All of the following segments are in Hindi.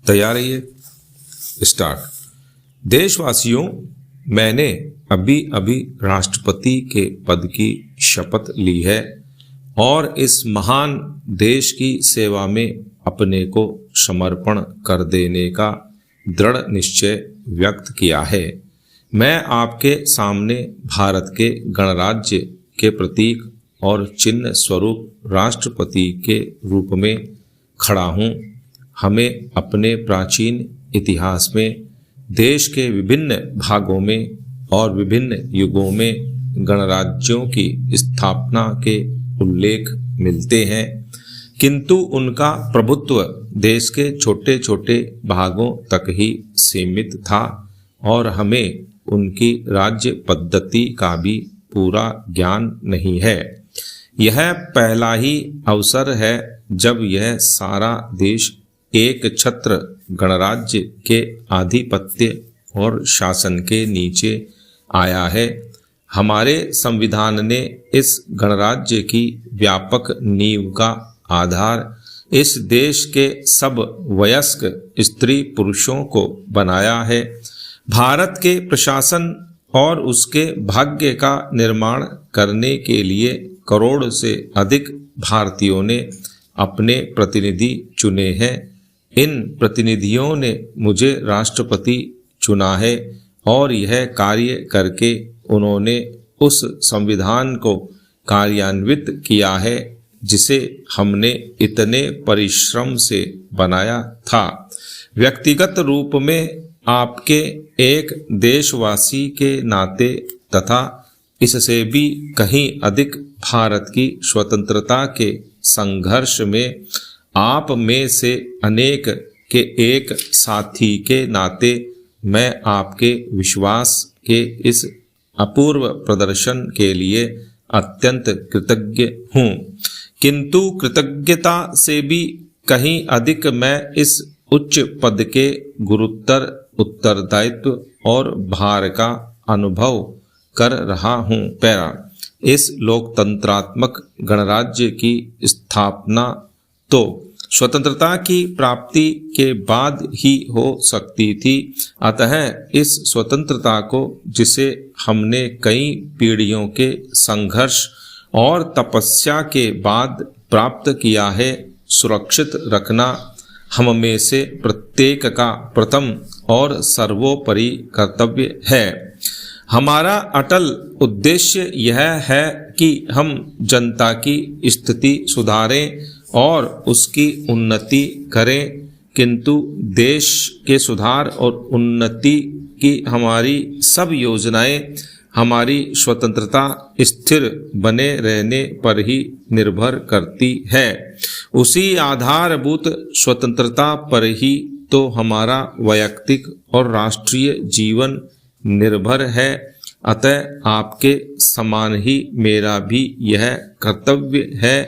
तैयार रहिए। स्टार्ट। देशवासियों, मैंने अभी अभी राष्ट्रपति के पद की शपथ ली है और इस महान देश की सेवा में अपने को समर्पण कर देने का दृढ़ निश्चय व्यक्त किया है। मैं आपके सामने भारत के गणराज्य के प्रतीक और चिन्ह स्वरूप राष्ट्रपति के रूप में खड़ा हूँ। हमें अपने प्राचीन इतिहास में देश के विभिन्न भागों में और विभिन्न युगों में गणराज्यों की स्थापना के उल्लेख मिलते हैं, किंतु उनका प्रभुत्व देश के छोटे छोटे भागों तक ही सीमित था और हमें उनकी राज्य पद्धति का भी पूरा ज्ञान नहीं है। यह पहला ही अवसर है जब यह सारा देश एक छत्र गणराज्य के आधिपत्य और शासन के नीचे आया है। हमारे संविधान ने इस गणराज्य की व्यापक नींव का आधार इस देश के सब वयस्क स्त्री पुरुषों को बनाया है। भारत के प्रशासन और उसके भाग्य का निर्माण करने के लिए करोड़ से अधिक भारतीयों ने अपने प्रतिनिधि चुने हैं। इन प्रतिनिधियों ने मुझे राष्ट्रपति चुना है और यह कार्य करके उन्होंने उस संविधान को कार्यान्वित किया है जिसे हमने इतने परिश्रम से बनाया था। व्यक्तिगत रूप में आपके एक देशवासी के नाते तथा इससे भी कहीं अधिक भारत की स्वतंत्रता के संघर्ष में आप में से अनेक के एक साथी के नाते मैं आपके विश्वास के इस अपूर्व प्रदर्शन के लिए अत्यंत कृतज्ञ हूँ। किंतु कृतज्ञता से भी कहीं अधिक मैं इस उच्च पद के गुरुतर उत्तरदायित्व और भार का अनुभव कर रहा हूँ। पैरा। इस लोकतंत्रात्मक गणराज्य की स्थापना तो स्वतंत्रता की प्राप्ति के बाद ही हो सकती थी, अतः इस स्वतंत्रता को जिसे हमने कई पीढ़ियों के संघर्ष और तपस्या के बाद प्राप्त किया है, सुरक्षित रखना हम में से प्रत्येक का प्रथम और सर्वोपरि कर्तव्य है। हमारा अटल उद्देश्य यह है कि हम जनता की स्थिति सुधारें और उसकी उन्नति करें, किंतु देश के सुधार और उन्नति की हमारी सब योजनाएं हमारी स्वतंत्रता स्थिर बने रहने पर ही निर्भर करती है। उसी आधारभूत स्वतंत्रता पर ही तो हमारा वैयक्तिक और राष्ट्रीय जीवन निर्भर है। अतः आपके समान ही मेरा भी यह कर्तव्य है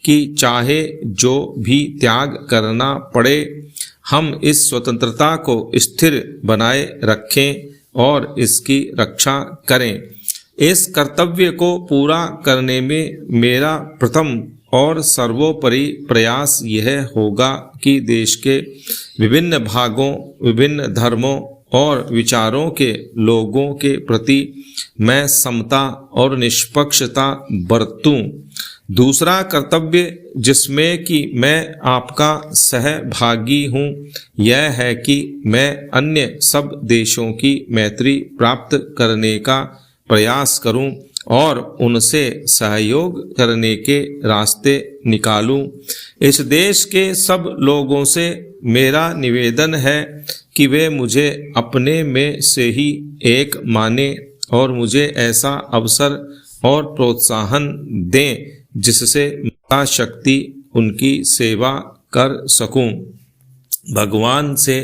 कि चाहे जो भी त्याग करना पड़े, हम इस स्वतंत्रता को स्थिर बनाए रखें और इसकी रक्षा करें। इस कर्तव्य को पूरा करने में मेरा प्रथम और सर्वोपरि प्रयास यह होगा कि देश के विभिन्न भागों, विभिन्न धर्मों और विचारों के लोगों के प्रति मैं समता और निष्पक्षता बरतूं। दूसरा कर्तव्य जिसमें कि मैं आपका सहभागी हूँ, यह है कि मैं अन्य सब देशों की मैत्री प्राप्त करने का प्रयास करूं और उनसे सहयोग करने के रास्ते निकालूं। इस देश के सब लोगों से मेरा निवेदन है कि वे मुझे अपने में से ही एक माने और मुझे ऐसा अवसर और प्रोत्साहन दें जिससे माता शक्ति उनकी सेवा कर सकूं। भगवान से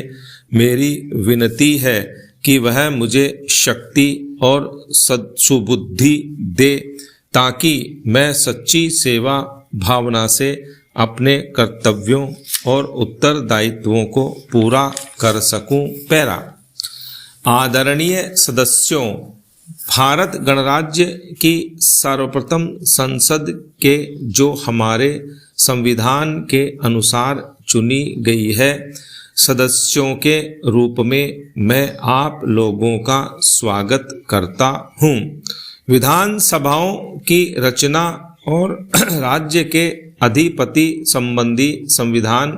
मेरी विनती है कि वह मुझे शक्ति और सुबुद्धि दे ताकि मैं सच्ची सेवा भावना से अपने कर्तव्यों और उत्तरदायित्वों को पूरा कर सकूं। पैरा। आदरणीय सदस्यों, भारत गणराज्य की सर्वप्रथम संसद के जो हमारे संविधान के अनुसार चुनी गई है, सदस्यों के रूप में मैं आप लोगों का स्वागत करता हूँ। विधानसभाओं की रचना और राज्य के अधिपति संबंधी संविधान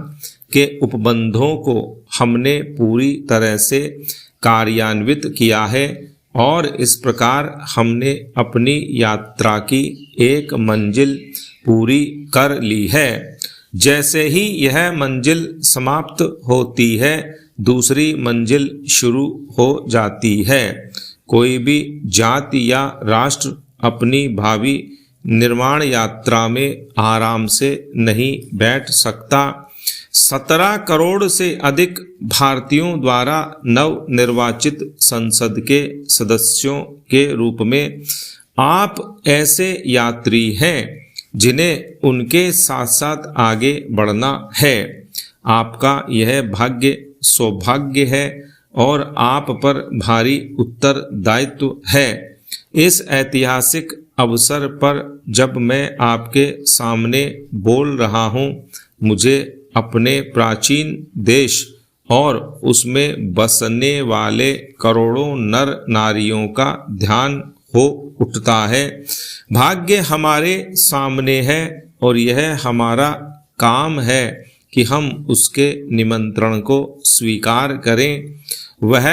के उपबंधों को हमने पूरी तरह से कार्यान्वित किया है और इस प्रकार हमने अपनी यात्रा की एक मंजिल पूरी कर ली है। जैसे ही यह मंजिल समाप्त होती है, दूसरी मंजिल शुरू हो जाती है। कोई भी जाति या राष्ट्र अपनी भावी निर्माण यात्रा में आराम से नहीं बैठ सकता। 17 करोड़ से अधिक भारतीयों द्वारा नव निर्वाचित संसद के सदस्यों के रूप में आप ऐसे यात्री हैं जिन्हें उनके साथ साथ आगे बढ़ना है। आपका यह भाग्य सौभाग्य है और आप पर भारी उत्तरदायित्व है। इस ऐतिहासिक अवसर पर जब मैं आपके सामने बोल रहा हूँ, मुझे अपने प्राचीन देश और उसमें बसने वाले करोड़ों नर नारियों का ध्यान हो उठता है। भाग्य हमारे सामने है और यह हमारा काम है कि हम उसके निमंत्रण को स्वीकार करें। वह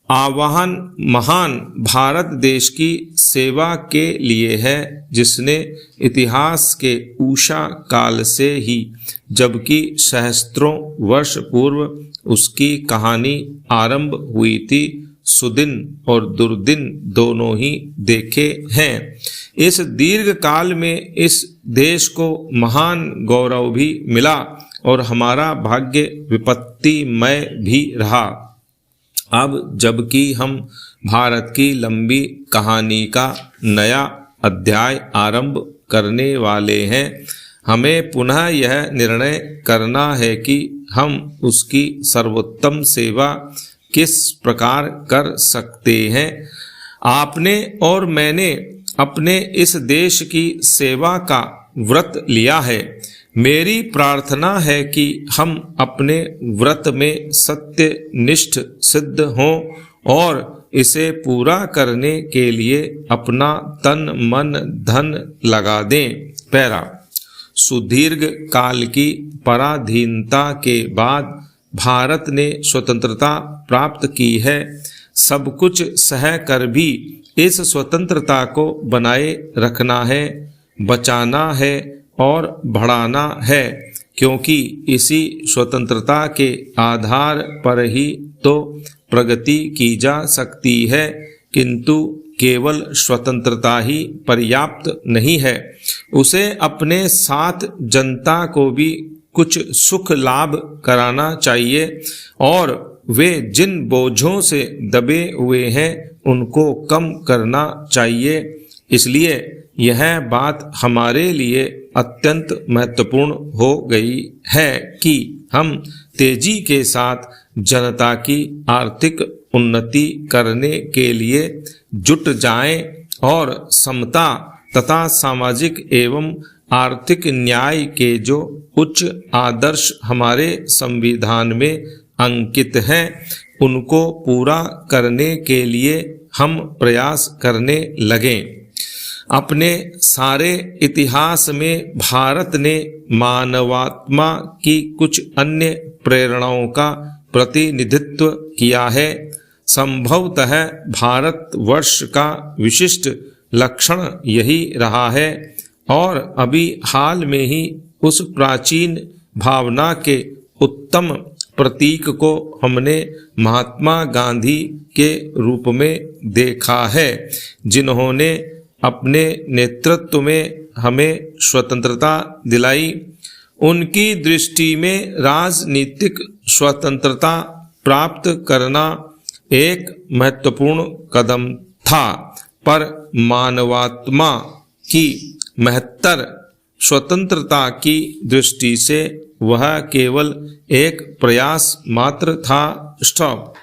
आह्वान महान भारत देश की सेवा के लिए है, जिसने इतिहास के ऊषा काल से ही, जबकि सहस्त्रों वर्ष पूर्व उसकी कहानी आरंभ हुई थी, सुदिन और दुर्दिन दोनों ही देखे हैं। इस दीर्घ काल में इस देश को महान गौरव भी मिला और हमारा भाग्य विपत्तिमय भी रहा। अब जबकि हम भारत की लंबी कहानी का नया अध्याय आरंभ करने वाले हैं, हमें पुनः यह निर्णय करना है कि हम उसकी सर्वोत्तम सेवा किस प्रकार कर सकते हैं। आपने और मैंने अपने इस देश की सेवा का व्रत लिया है। मेरी प्रार्थना है कि हम अपने व्रत में सत्यनिष्ठ सिद्ध हों और इसे पूरा करने के लिए अपना तन मन धन लगा दें। पैरा। सुदीर्घ काल की पराधीनता के बाद भारत ने स्वतंत्रता प्राप्त की है। सब कुछ सह कर भी इस स्वतंत्रता को बनाए रखना है, बचाना है और बढ़ाना है, क्योंकि इसी स्वतंत्रता के आधार पर ही तो प्रगति की जा सकती है। किंतु केवल स्वतंत्रता ही पर्याप्त नहीं है, उसे अपने साथ जनता को भी कुछ सुख लाभ कराना चाहिए और वे जिन बोझों से दबे हुए हैं उनको कम करना चाहिए। इसलिए यह बात हमारे लिए अत्यंत महत्वपूर्ण हो गई है कि हम तेजी के साथ जनता की आर्थिक उन्नति करने के लिए जुट जाएं और समता तथा सामाजिक एवं आर्थिक न्याय के जो उच्च आदर्श हमारे संविधान में अंकित हैं, उनको पूरा करने के लिए हम प्रयास करने लगें। अपने सारे इतिहास में भारत ने मानवात्मा की कुछ अन्य प्रेरणाओं का प्रतिनिधित्व किया है। संभवतः भारतवर्ष का विशिष्ट लक्षण यही रहा है और अभी हाल में ही उस प्राचीन भावना के उत्तम प्रतीक को हमने महात्मा गांधी के रूप में देखा है, जिन्होंने अपने नेतृत्व में हमें स्वतंत्रता दिलाई। उनकी दृष्टि में राजनीतिक स्वतंत्रता प्राप्त करना एक महत्वपूर्ण कदम था, पर मानवात्मा की महत्तर स्वतंत्रता की दृष्टि से वह केवल एक प्रयास मात्र था। स्टॉप।